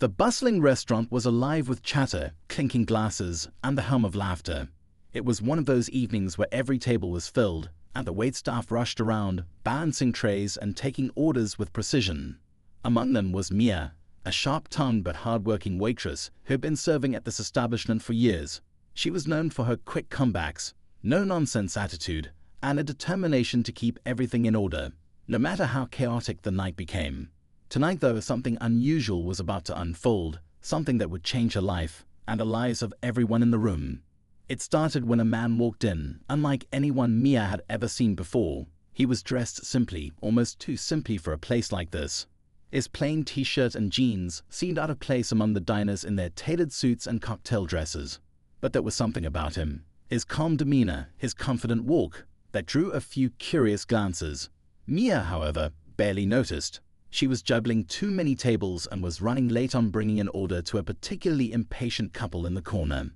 The bustling restaurant was alive with chatter, clinking glasses, and the hum of laughter. It was one of those evenings where every table was filled, and the waitstaff rushed around, balancing trays and taking orders with precision. Among them was Mia, a sharp-tongued but hard-working waitress who had been serving at this establishment for years. She was known for her quick comebacks, no-nonsense attitude, and a determination to keep everything in order, no matter how chaotic the night became. Tonight, though, something unusual was about to unfold, something that would change her life and the lives of everyone in the room. It started when a man walked in, unlike anyone Mia had ever seen before. He was dressed simply, almost too simply for a place like this. His plain t-shirt and jeans seemed out of place among the diners in their tailored suits and cocktail dresses. But there was something about him, his calm demeanor, his confident walk, that drew a few curious glances. Mia, however, barely noticed. She was juggling too many tables and was running late on bringing an order to a particularly impatient couple in the corner.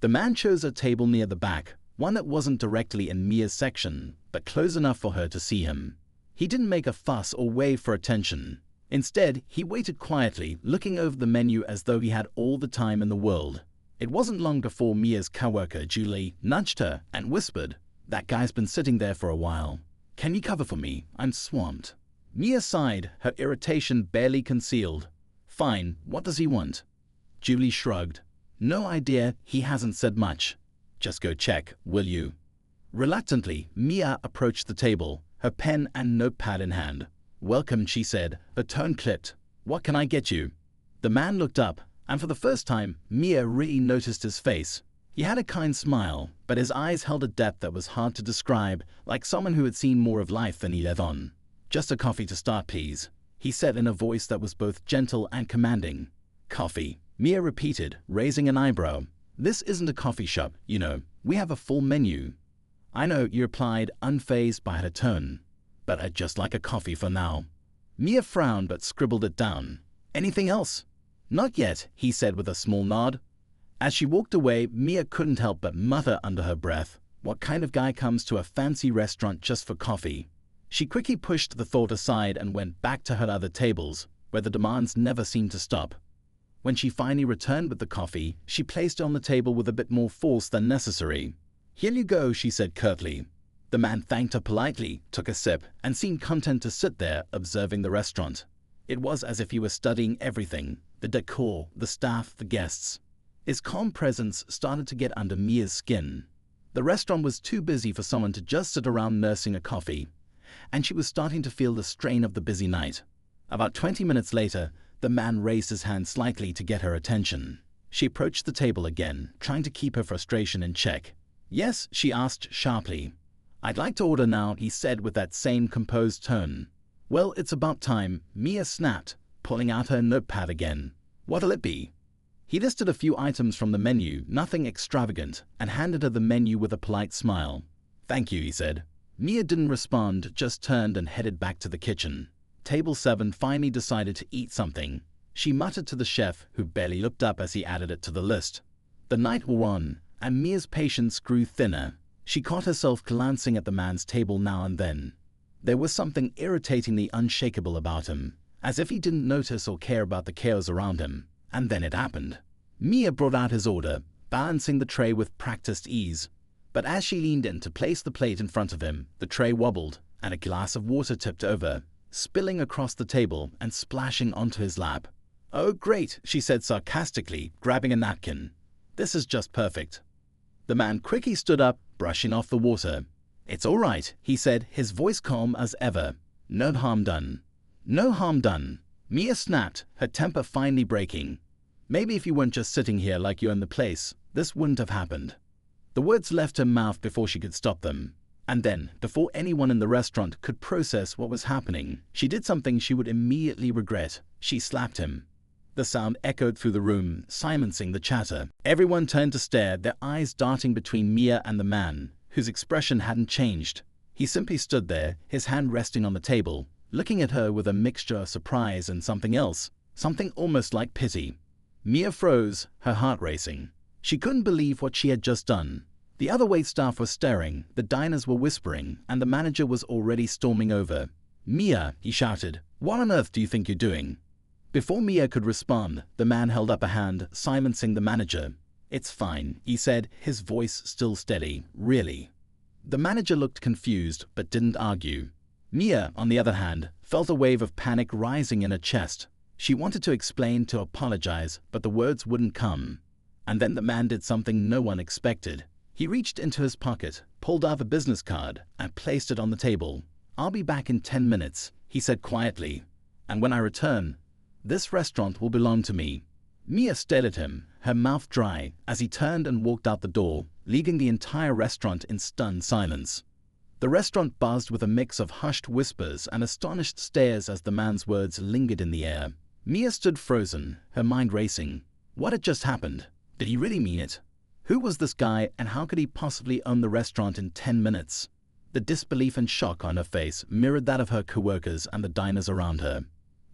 The man chose a table near the back, one that wasn't directly in Mia's section, but close enough for her to see him. He didn't make a fuss or wave for attention. Instead, he waited quietly, looking over the menu as though he had all the time in the world. It wasn't long before Mia's coworker, Julie, nudged her and whispered, "That guy's been sitting there for a while. Can you cover for me? I'm swamped." Mia sighed, her irritation barely concealed. "Fine, what does he want?" Julie shrugged. "No idea, he hasn't said much." "Just go check, will you?" Reluctantly, Mia approached the table, her pen and notepad in hand. "Welcome," she said, her tone clipped. "What can I get you?" The man looked up, and for the first time, Mia really noticed his face. He had a kind smile, but his eyes held a depth that was hard to describe, like someone who had seen more of life than he let on. "Just a coffee to start, please," he said in a voice that was both gentle and commanding. "Coffee," Mia repeated, raising an eyebrow. "This isn't a coffee shop, you know. We have a full menu." "I know," he replied, unfazed by her tone. "But I'd just like a coffee for now." Mia frowned but scribbled it down. "Anything else?" "Not yet," he said with a small nod. As she walked away, Mia couldn't help but mutter under her breath, "What kind of guy comes to a fancy restaurant just for coffee?" She quickly pushed the thought aside and went back to her other tables, where the demands never seemed to stop. When she finally returned with the coffee, she placed it on the table with a bit more force than necessary. "Here you go," she said curtly. The man thanked her politely, took a sip, and seemed content to sit there, observing the restaurant. It was as if he were studying everything, the decor, the staff, the guests. His calm presence started to get under Mia's skin. The restaurant was too busy for someone to just sit around nursing a coffee, and she was starting to feel the strain of the busy night. About 20 minutes later, the man raised his hand slightly to get her attention. She approached the table again, trying to keep her frustration in check. "Yes?" she asked sharply. "I'd like to order now," he said with that same composed tone. "Well, it's about time," Mia snapped, pulling out her notepad again. "What'll it be?" He listed a few items from the menu, nothing extravagant, and handed her the menu with a polite smile. "Thank you," he said. Mia didn't respond, just turned and headed back to the kitchen. Table 7 finally decided to eat something. She muttered to the chef, who barely looked up as he added it to the list. The night wore on, and Mia's patience grew thinner. She caught herself glancing at the man's table now and then. There was something irritatingly unshakable about him, as if he didn't notice or care about the chaos around him. And then it happened. Mia brought out his order, balancing the tray with practiced ease. But as she leaned in to place the plate in front of him, the tray wobbled, and a glass of water tipped over, spilling across the table and splashing onto his lap. "Oh, great," she said sarcastically, grabbing a napkin. "This is just perfect." The man quickly stood up, brushing off the water. "It's all right," he said, his voice calm as ever. "No harm done." "No harm done," Mia snapped, her temper finally breaking. "Maybe if you weren't just sitting here like you own the place, this wouldn't have happened." The words left her mouth before she could stop them. And then, before anyone in the restaurant could process what was happening, she did something she would immediately regret. She slapped him. The sound echoed through the room, silencing the chatter. Everyone turned to stare, their eyes darting between Mia and the man, whose expression hadn't changed. He simply stood there, his hand resting on the table, looking at her with a mixture of surprise and something else, something almost like pity. Mia froze, her heart racing. She couldn't believe what she had just done. The other waitstaff were staring, the diners were whispering, and the manager was already storming over. "Mia," he shouted, "what on earth do you think you're doing?" Before Mia could respond, the man held up a hand, silencing the manager. "It's fine," he said, his voice still steady. "Really?" The manager looked confused, but didn't argue. Mia, on the other hand, felt a wave of panic rising in her chest. She wanted to explain, to apologize, but the words wouldn't come. And then the man did something no one expected. He reached into his pocket, pulled out a business card, and placed it on the table. "I'll be back in 10 minutes, he said quietly. "And when I return, this restaurant will belong to me." Mia stared at him, her mouth dry, as he turned and walked out the door, leaving the entire restaurant in stunned silence. The restaurant buzzed with a mix of hushed whispers and astonished stares as the man's words lingered in the air. Mia stood frozen, her mind racing. What had just happened? Did he really mean it? Who was this guy, and how could he possibly own the restaurant in 10 minutes? The disbelief and shock on her face mirrored that of her coworkers and the diners around her.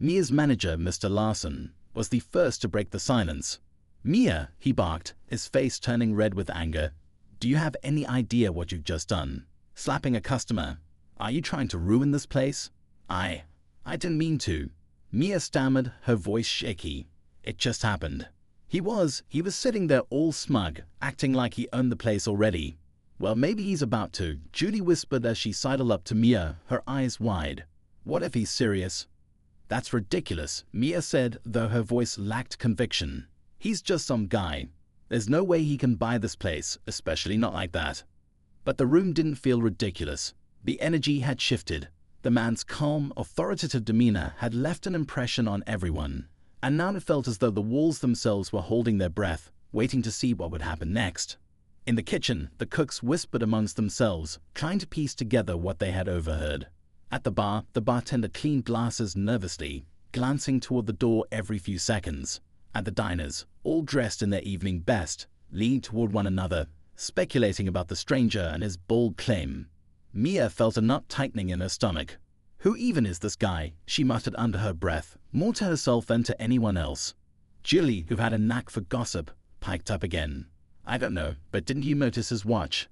Mia's manager, Mr. Larson, was the first to break the silence. "Mia," he barked, his face turning red with anger. "Do you have any idea what you've just done? Slapping a customer. Are you trying to ruin this place?" I didn't mean to." Mia stammered, her voice shaky. "It just happened." He was sitting there all smug, acting like he owned the place already. "Well, maybe he's about to," Julie whispered as she sidled up to Mia, her eyes wide. "What if he's serious?" "That's ridiculous," Mia said, though her voice lacked conviction. "He's just some guy. There's no way he can buy this place, especially not like that." But the room didn't feel ridiculous. The energy had shifted. The man's calm, authoritative demeanor had left an impression on everyone, and now it felt as though the walls themselves were holding their breath, waiting to see what would happen next. In the kitchen, the cooks whispered amongst themselves, trying to piece together what they had overheard. At the bar, the bartender cleaned glasses nervously, glancing toward the door every few seconds. And the diners, all dressed in their evening best, leaned toward one another, speculating about the stranger and his bold claim. Mia felt a knot tightening in her stomach. "Who even is this guy?" she muttered under her breath, more to herself than to anyone else. Julie, who had a knack for gossip, piped up again. "I don't know, but didn't you notice his watch?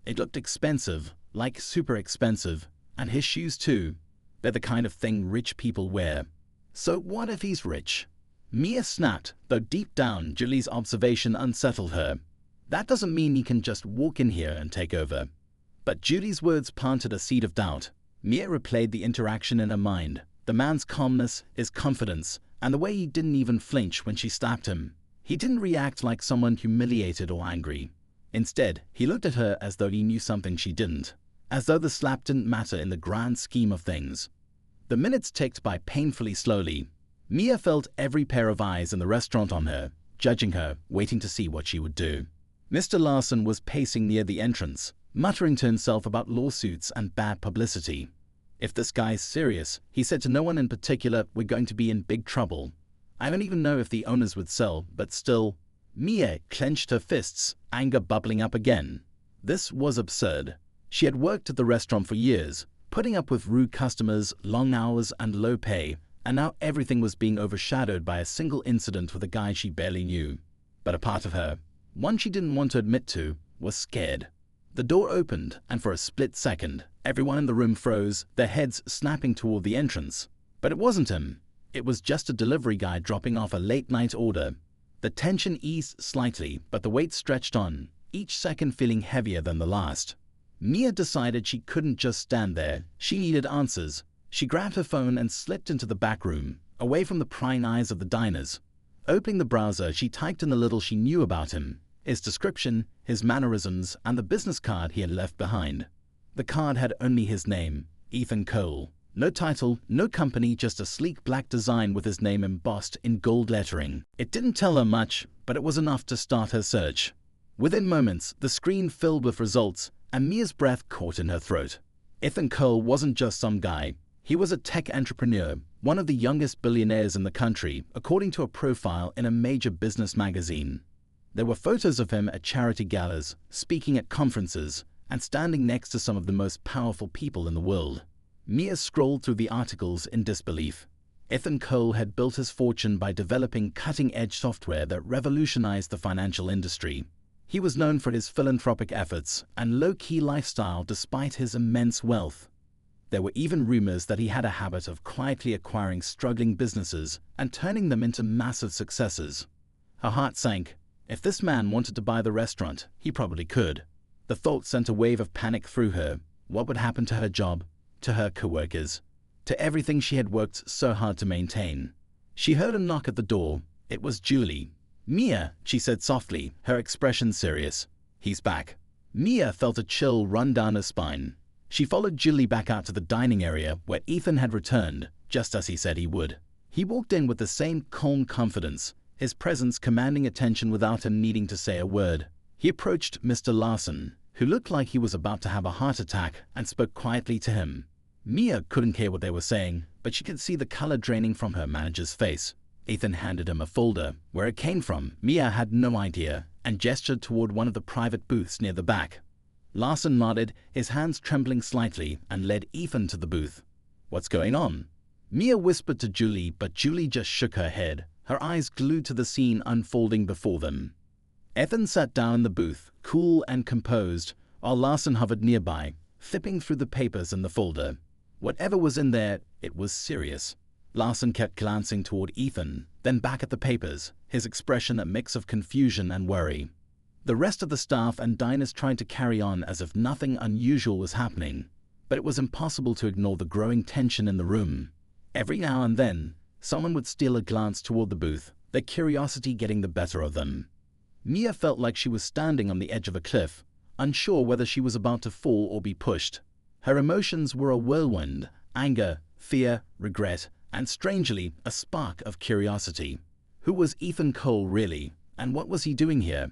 It looked expensive, like super expensive, and his shoes too. They're the kind of thing rich people wear. So what if he's rich?" Mia snapped, though deep down Julie's observation unsettled her. "That doesn't mean he can just walk in here and take over." But Julie's words planted a seed of doubt. Mia replayed the interaction in her mind, the man's calmness, his confidence, and the way he didn't even flinch when she slapped him. He didn't react like someone humiliated or angry. Instead, he looked at her as though he knew something she didn't, as though the slap didn't matter in the grand scheme of things. The minutes ticked by painfully slowly. Mia felt every pair of eyes in the restaurant on her, judging her, waiting to see what she would do. Mr. Larson was pacing near the entrance, muttering to himself about lawsuits and bad publicity. "If this guy's serious," he said to no one in particular, "we're going to be in big trouble. I don't even know if the owners would sell, but still." Mia clenched her fists, anger bubbling up again. This was absurd. She had worked at the restaurant for years, putting up with rude customers, long hours, and low pay, and now everything was being overshadowed by a single incident with a guy she barely knew. But a part of her, one she didn't want to admit to, was scared. The door opened, and for a split second, everyone in the room froze, their heads snapping toward the entrance. But it wasn't him. It was just a delivery guy dropping off a late-night order. The tension eased slightly, but the wait stretched on, each second feeling heavier than the last. Mia decided she couldn't just stand there. She needed answers. She grabbed her phone and slipped into the back room, away from the prying eyes of the diners. Opening the browser, she typed in the little she knew about him, his description, his mannerisms, and the business card he had left behind. The card had only his name, Ethan Cole. No title, no company, just a sleek black design with his name embossed in gold lettering. It didn't tell her much, but it was enough to start her search. Within moments, the screen filled with results, and Mia's breath caught in her throat. Ethan Cole wasn't just some guy. He was a tech entrepreneur, one of the youngest billionaires in the country, according to a profile in a major business magazine. There were photos of him at charity galas, speaking at conferences, and standing next to some of the most powerful people in the world. Mia scrolled through the articles in disbelief. Ethan Cole had built his fortune by developing cutting-edge software that revolutionized the financial industry. He was known for his philanthropic efforts and low-key lifestyle despite his immense wealth. There were even rumors that he had a habit of quietly acquiring struggling businesses and turning them into massive successes. Her heart sank. If this man wanted to buy the restaurant, he probably could. The thought sent a wave of panic through her. What would happen to her job, to her co-workers, to everything she had worked so hard to maintain? She heard a knock at the door. It was Julie. "Mia," she said softly, her expression serious. "He's back." Mia felt a chill run down her spine. She followed Julie back out to the dining area where Ethan had returned, just as he said he would. He walked in with the same calm confidence, his presence commanding attention without him needing to say a word. He approached Mr. Larson, who looked like he was about to have a heart attack, and spoke quietly to him. Mia couldn't hear what they were saying, but she could see the color draining from her manager's face. Ethan handed him a folder. Where it came from, Mia had no idea, and gestured toward one of the private booths near the back. Larson nodded, his hands trembling slightly, and led Ethan to the booth. "What's going on?" Mia whispered to Julie, but Julie just shook her head, her eyes glued to the scene unfolding before them. Ethan sat down in the booth, cool and composed, while Larson hovered nearby, flipping through the papers in the folder. Whatever was in there, it was serious. Larson kept glancing toward Ethan, then back at the papers, his expression a mix of confusion and worry. The rest of the staff and diners tried to carry on as if nothing unusual was happening, but it was impossible to ignore the growing tension in the room. Every now and then, someone would steal a glance toward the booth, their curiosity getting the better of them. Mia felt like she was standing on the edge of a cliff, unsure whether she was about to fall or be pushed. Her emotions were a whirlwind: anger, fear, regret, and strangely, a spark of curiosity. Who was Ethan Cole really, and what was he doing here?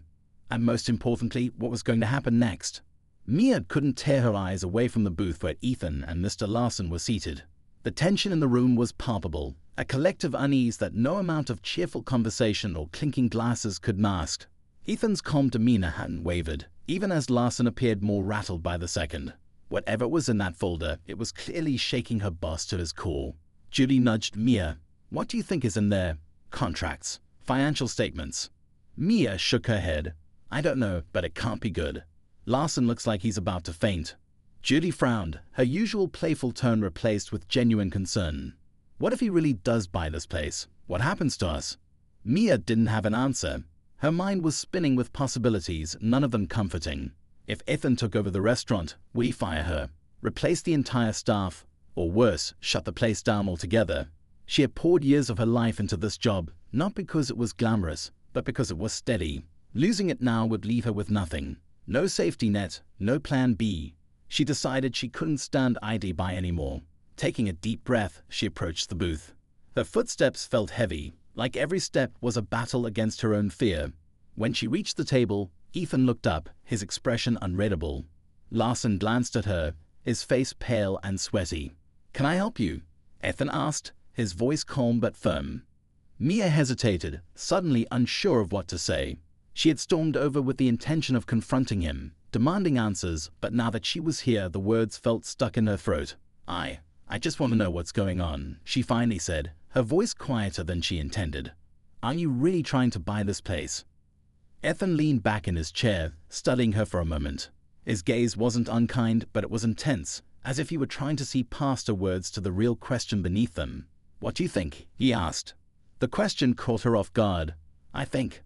And most importantly, what was going to happen next? Mia couldn't tear her eyes away from the booth where Ethan and Mr. Larson were seated. The tension in the room was palpable, a collective unease that no amount of cheerful conversation or clinking glasses could mask. Ethan's calm demeanor hadn't wavered, even as Larson appeared more rattled by the second. Whatever was in that folder, it was clearly shaking her boss to his core. Julie nudged Mia. "What do you think is in there? Contracts? Financial statements?" Mia shook her head. "I don't know, but it can't be good. Larson looks like he's about to faint." Julie frowned, her usual playful tone replaced with genuine concern. "What if he really does buy this place? What happens to us?" Mia didn't have an answer. Her mind was spinning with possibilities, none of them comforting. If Ethan took over the restaurant, would he fire her, replace the entire staff, or worse, shut the place down altogether? She had poured years of her life into this job, not because it was glamorous, but because it was steady. Losing it now would leave her with nothing. No safety net, no plan B. She decided she couldn't stand idly by anymore. Taking a deep breath, she approached the booth. Her footsteps felt heavy, like every step was a battle against her own fear. When she reached the table, Ethan looked up, his expression unreadable. Larson glanced at her, his face pale and sweaty. "Can I help you?" Ethan asked, his voice calm but firm. Mia hesitated, suddenly unsure of what to say. She had stormed over with the intention of confronting him, demanding answers, but now that she was here, the words felt stuck in her throat. I just want to know what's going on," she finally said, her voice quieter than she intended. "Are you really trying to buy this place?" Ethan leaned back in his chair, studying her for a moment. His gaze wasn't unkind, but it was intense, as if he were trying to see past her words to the real question beneath them. "What do you think?" he asked. The question caught her off guard. I think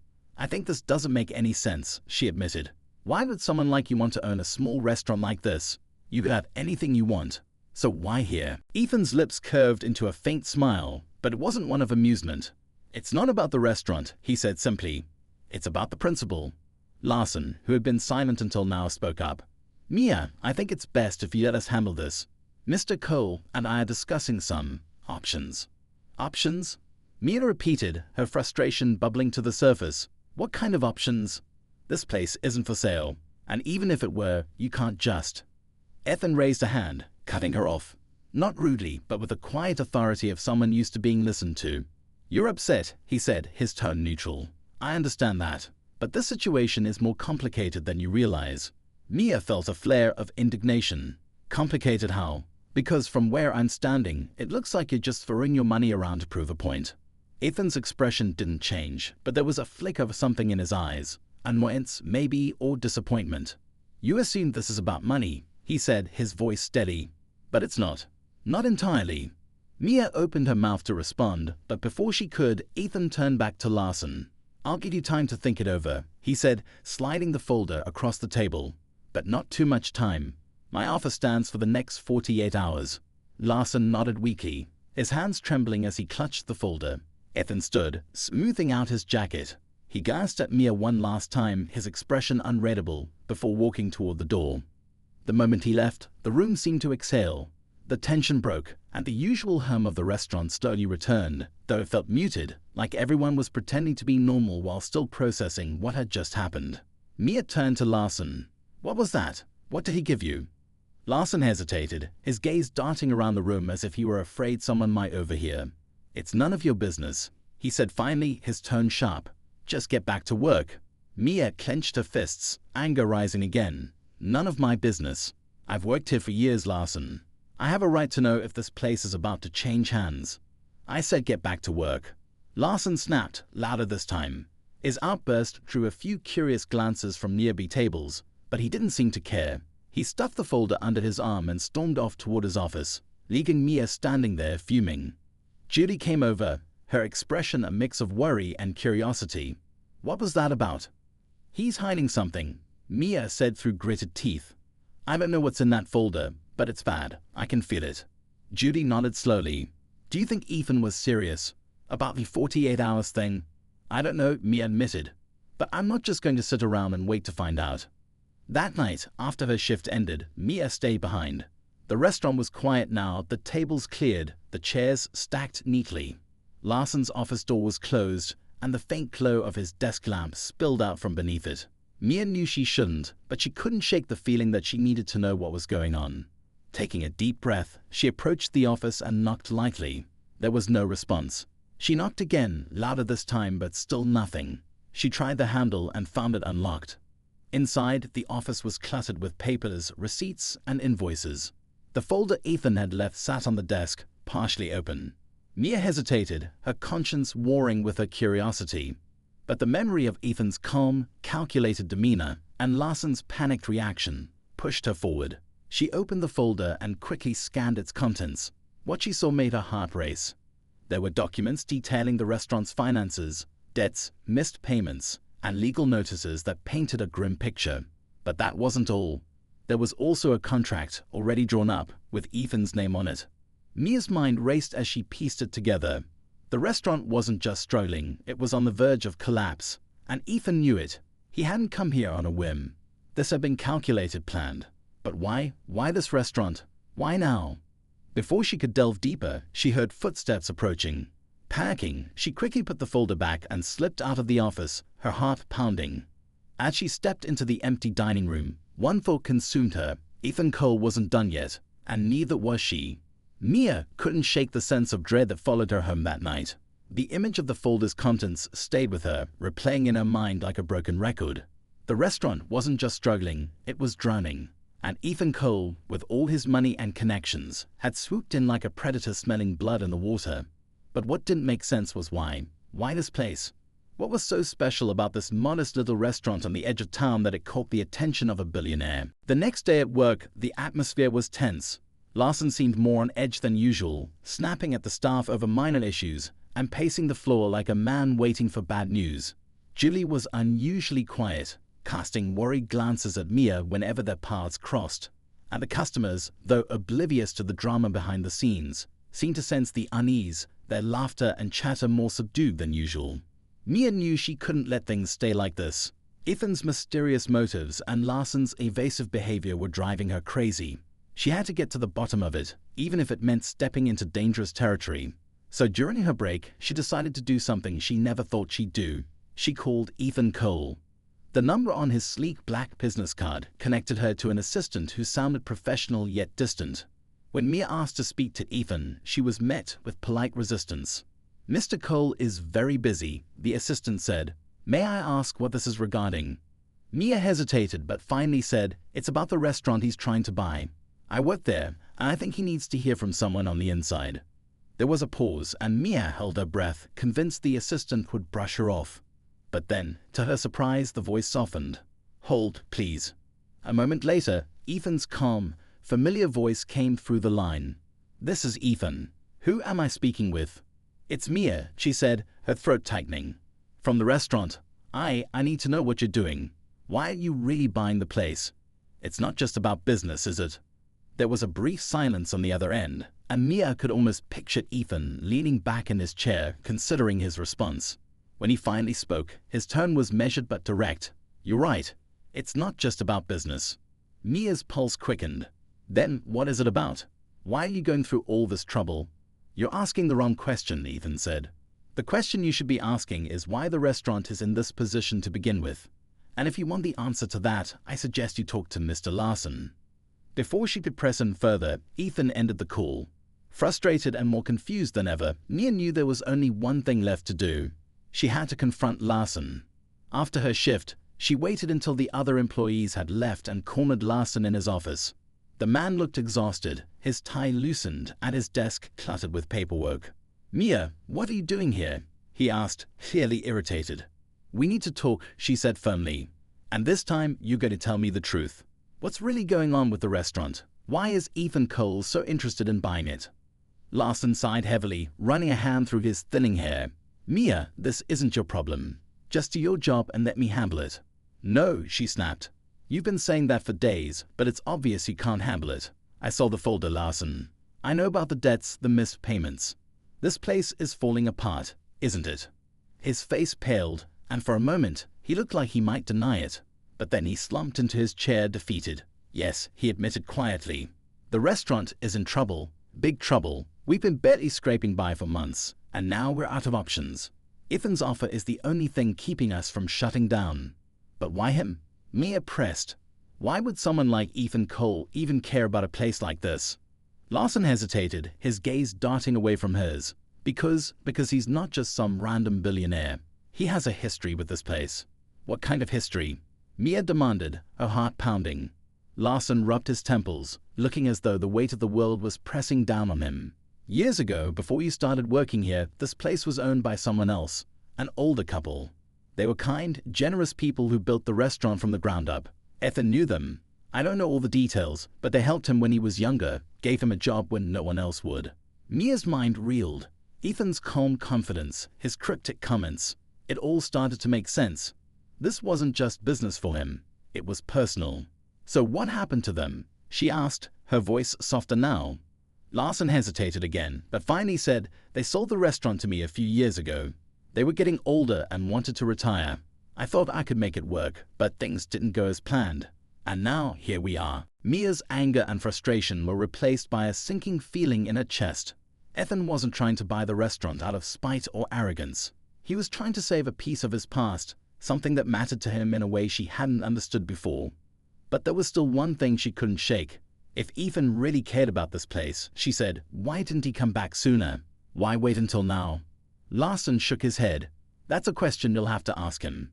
this doesn't make any sense," she admitted. "Why would someone like you want to own a small restaurant like this? You could have anything you want. So why here?" Ethan's lips curved into a faint smile, but it wasn't one of amusement. "It's not about the restaurant," he said simply. "It's about the principle." Larson, who had been silent until now, spoke up. "Mia, I think it's best if you let us handle this. Mr. Cole and I are discussing some options." "Options?" Mia repeated, her frustration bubbling to the surface. "What kind of options?" "This place isn't for sale, and even if it were, you can't just." Ethan raised a hand, cutting her off. Not rudely, but with the quiet authority of someone used to being listened to. "You're upset," he said, his tone neutral. "I understand that, but this situation is more complicated than you realize." Mia felt a flare of indignation. "Complicated how?" "Because from where I'm standing, it looks like you're just throwing your money around to prove a point." Ethan's expression didn't change, but there was a flick of something in his eyes. Annoyance, maybe, or disappointment. "You assume this is about money," he said, his voice steady. But it's not. Not entirely. Mia opened her mouth to respond, but before she could, Ethan turned back to Larson. "I'll give you time to think it over," he said, sliding the folder across the table. "But not too much time. My offer stands for the next 48 hours. Larson nodded weakly, his hands trembling as he clutched the folder. Ethan stood, smoothing out his jacket. He glanced at Mia one last time, his expression unreadable, before walking toward the door. The moment he left, the room seemed to exhale. The tension broke, and the usual hum of the restaurant slowly returned, though it felt muted, like everyone was pretending to be normal while still processing what had just happened. Mia turned to Larson. "What was that? What did he give you?" Larson hesitated, his gaze darting around the room as if he were afraid someone might overhear. "It's none of your business," he said finally, his tone sharp. "Just get back to work." Mia clenched her fists, anger rising again. "None of my business. I've worked here for years, Larson. I have a right to know if this place is about to change hands. I said get back to work." Larson snapped, louder this time. His outburst drew a few curious glances from nearby tables, but he didn't seem to care. He stuffed the folder under his arm and stormed off toward his office, leaving Mia standing there fuming. Judy came over, her expression a mix of worry and curiosity. "What was that about?" "He's hiding something," Mia said through gritted teeth. "I don't know what's in that folder, but it's bad. I can feel it." Judy nodded slowly. "Do you think Ethan was serious about the 48 hours thing?" "I don't know," Mia admitted. "But I'm not just going to sit around and wait to find out." That night, after her shift ended, Mia stayed behind. The restaurant was quiet now, the tables cleared, the chairs stacked neatly. Larson's office door was closed, and the faint glow of his desk lamp spilled out from beneath it. Mia knew she shouldn't, but she couldn't shake the feeling that she needed to know what was going on. Taking a deep breath, she approached the office and knocked lightly. There was no response. She knocked again, louder this time, but still nothing. She tried the handle and found it unlocked. Inside, the office was cluttered with papers, receipts, and invoices. The folder Ethan had left sat on the desk, partially open. Mia hesitated, her conscience warring with her curiosity. But the memory of Ethan's calm, calculated demeanor and Larson's panicked reaction pushed her forward. She opened the folder and quickly scanned its contents. What she saw made her heart race. There were documents detailing the restaurant's finances, debts, missed payments, and legal notices that painted a grim picture. But that wasn't all. There was also a contract already drawn up with Ethan's name on it. Mia's mind raced as she pieced it together. The restaurant wasn't just struggling, it was on the verge of collapse. And Ethan knew it. He hadn't come here on a whim. This had been calculated, planned. But why? Why this restaurant? Why now? Before she could delve deeper, she heard footsteps approaching. Panicking, she quickly put the folder back and slipped out of the office, her heart pounding. As she stepped into the empty dining room, one thought consumed her. Ethan Cole wasn't done yet, and neither was she. Mia couldn't shake the sense of dread that followed her home that night. The image of the folder's contents stayed with her, replaying in her mind like a broken record. The restaurant wasn't just struggling, it was drowning. And Ethan Cole, with all his money and connections, had swooped in like a predator smelling blood in the water. But what didn't make sense was why. Why this place? What was so special about this modest little restaurant on the edge of town that it caught the attention of a billionaire? The next day at work, the atmosphere was tense. Larson seemed more on edge than usual, snapping at the staff over minor issues and pacing the floor like a man waiting for bad news. Julie was unusually quiet, casting worried glances at Mia whenever their paths crossed. And the customers, though oblivious to the drama behind the scenes, seemed to sense the unease, their laughter and chatter more subdued than usual. Mia knew she couldn't let things stay like this. Ethan's mysterious motives and Larson's evasive behavior were driving her crazy. She had to get to the bottom of it, even if it meant stepping into dangerous territory. So during her break, she decided to do something she never thought she'd do. She called Ethan Cole. The number on his sleek black business card connected her to an assistant who sounded professional yet distant. When Mia asked to speak to Ethan, she was met with polite resistance. "Mr. Cole is very busy," the assistant said. "May I ask what this is regarding?" Mia hesitated but finally said, "It's about the restaurant he's trying to buy. I work there, and I think he needs to hear from someone on the inside." There was a pause, and Mia held her breath, convinced the assistant would brush her off. But then, to her surprise, the voice softened. "Hold, please." A moment later, Ethan's calm, familiar voice came through the line. "This is Ethan. Who am I speaking with?" "It's Mia," she said, her throat tightening. "From the restaurant. I need to know what you're doing. Why are you really buying the place? It's not just about business, is it?" There was a brief silence on the other end, and Mia could almost picture Ethan leaning back in his chair, considering his response. When he finally spoke, his tone was measured but direct. "You're right. It's not just about business." Mia's pulse quickened. "Then what is it about? Why are you going through all this trouble?" "You're asking the wrong question," Ethan said. "The question you should be asking is why the restaurant is in this position to begin with. And if you want the answer to that, I suggest you talk to Mr. Larson." Before she could press in further, Ethan ended the call. Frustrated and more confused than ever, Mia knew there was only one thing left to do. She had to confront Larson. After her shift, she waited until the other employees had left and cornered Larson in his office. The man looked exhausted, his tie loosened, and his desk cluttered with paperwork. "Mia, what are you doing here?" he asked, clearly irritated. "We need to talk," she said firmly. "And this time, you're going to tell me the truth. What's really going on with the restaurant? Why is Ethan Cole so interested in buying it?" Larson sighed heavily, running a hand through his thinning hair. "Mia, this isn't your problem. Just do your job and let me handle it." "No," she snapped. "You've been saying that for days, but it's obvious you can't handle it. I saw the folder, Larson. I know about the debts, the missed payments. This place is falling apart, isn't it?" His face paled, and for a moment, he looked like he might deny it. But then he slumped into his chair, defeated. "Yes," he admitted quietly. "The restaurant is in trouble. Big trouble. We've been barely scraping by for months, and now we're out of options. Ethan's offer is the only thing keeping us from shutting down." "But why him?" Mia pressed. "Why would someone like Ethan Cole even care about a place like this?" Larson hesitated, his gaze darting away from hers. Because he's not just some random billionaire. He has a history with this place." "What kind of history?" Mia demanded, her heart pounding. Larson rubbed his temples, looking as though the weight of the world was pressing down on him. "Years ago, before you started working here, this place was owned by someone else, an older couple. They were kind, generous people who built the restaurant from the ground up. Ethan knew them. I don't know all the details, but they helped him when he was younger, gave him a job when no one else would." Mia's mind reeled. Ethan's calm confidence, his cryptic comments, it all started to make sense. This wasn't just business for him. It was personal. "So what happened to them?" she asked, her voice softer now. Larson hesitated again, but finally said, "They sold the restaurant to me a few years ago. They were getting older and wanted to retire. I thought I could make it work, but things didn't go as planned. And now, here we are." Mia's anger and frustration were replaced by a sinking feeling in her chest. Ethan wasn't trying to buy the restaurant out of spite or arrogance. He was trying to save a piece of his past, something that mattered to him in a way she hadn't understood before. But there was still one thing she couldn't shake. If Ethan really cared about this place, she said, why didn't he come back sooner? Why wait until now? Larson shook his head. "That's a question you'll have to ask him."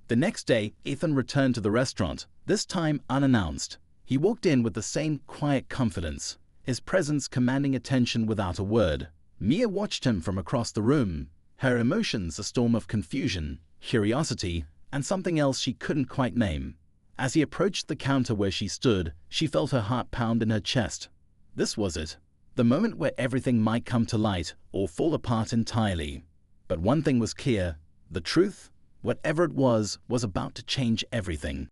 The next day, Ethan returned to the restaurant, this time unannounced. He walked in with the same quiet confidence, his presence commanding attention without a word. Mia watched him from across the room, her emotions a storm of confusion, curiosity, and something else she couldn't quite name. As he approached the counter where she stood, she felt her heart pound in her chest. This was it, the moment where everything might come to light or fall apart entirely. But one thing was clear, the truth, whatever it was about to change everything.